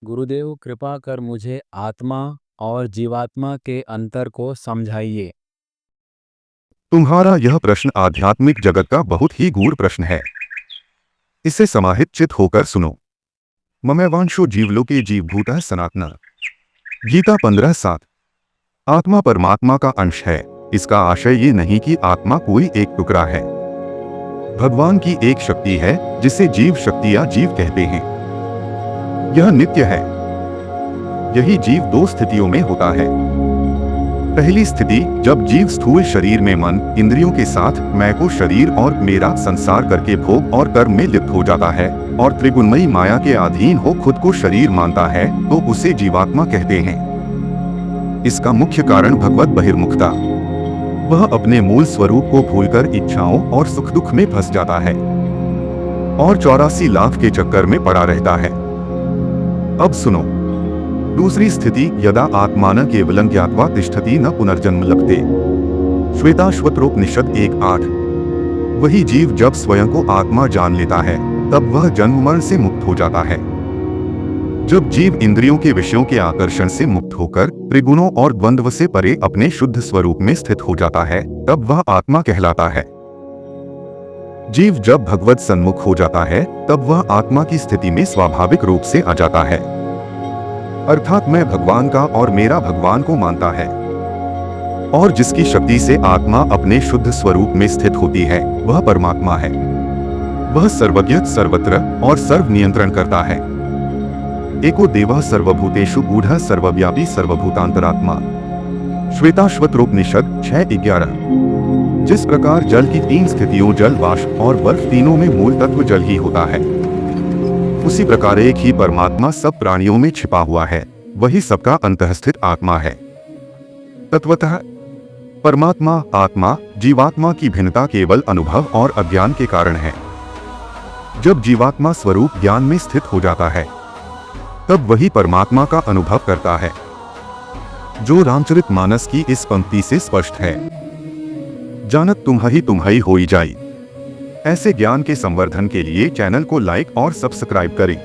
गुरुदेव, कृपा कर मुझे आत्मा और जीवात्मा के अंतर को समझाइए। तुम्हारा यह प्रश्न आध्यात्मिक जगत का बहुत ही गूढ़ प्रश्न है। इसे समाहित चित होकर सुनो। ममैवांशो जीवलोके जीवभूतः सनातना। गीता 15:7। आत्मा परमात्मा का अंश है। इसका आशय ये नहीं कि आत्मा कोई एक टुकड़ा है। भगवान की एक शक्ति है जिसे जीव शक्ति या जीव कहते हैं। यह नित्य है। यही जीव दो स्थितियों में होता है। पहली स्थिति, जब जीव स्थूल शरीर में मन इंद्रियों के साथ मैं को शरीर और मेरा संसार करके भोग और कर्म में लिप्त हो जाता है और त्रिगुणमयी माया के अधीन हो खुद को शरीर मानता है, तो उसे जीवात्मा कहते हैं। इसका मुख्य कारण भगवत बहिर्मुखता। वह अपने मूल स्वरूप को भूलकर इच्छाओं और सुख दुख में फंस जाता है और 84 लाख के चक्कर में पड़ा रहता है। अब सुनो दूसरी स्थिति, यदा आत्मान केवलं ज्ञात्वा तिष्ठति न पुनर्जन्म लभते। श्वेताश्वतरोपनिषद 1:8। वही जीव जब स्वयं को आत्मा जान लेता है तब वह जन्म मरण से मुक्त हो जाता है। जब जीव इंद्रियों के विषयों के आकर्षण से मुक्त होकर त्रिगुणों और द्वंद्व से परे अपने शुद्ध स्वरूप में स्थित हो जाता है तब वह आत्मा कहलाता है। जीव जब भगवत सन्मुख हो जाता है तब वह आत्मा की स्थिति में स्वाभाविक रूप से आ जाता है, अर्थात मैं भगवान का और मेरा भगवान को मानता है। और जिसकी शक्ति से आत्मा अपने शुद्ध स्वरूप में स्थित होती है वह परमात्मा है। वह सर्वज्ञ, सर्वत्र और सर्व नियंत्रण करता है। एको देवः सर्वभूतेषु गूढ़ः सर्वव्यापी सर्वभूतांतरात्मा। श्वेताश्वतरोपनिषद 6:11। जिस प्रकार जल की 3 स्थितियों जल, वाष्प और बर्फ, तीनों में मूल तत्व जल ही होता है, उसी प्रकार एक ही परमात्मा सब प्राणियों में छिपा हुआ है। वही सबका अंतःस्थित आत्मा है। तत्वतः परमात्मा, आत्मा, जीवात्मा की भिन्नता केवल अनुभव और अज्ञान के कारण है। जब जीवात्मा स्वरूप ज्ञान में स्थित हो जाता है तब वही परमात्मा का अनुभव करता है, जो रामचरितमानस की इस पंक्ति से स्पष्ट है। जानत तुम्हारी होई जाई। ऐसे ज्ञान के संवर्धन के लिए चैनल को लाइक और सब्सक्राइब करें।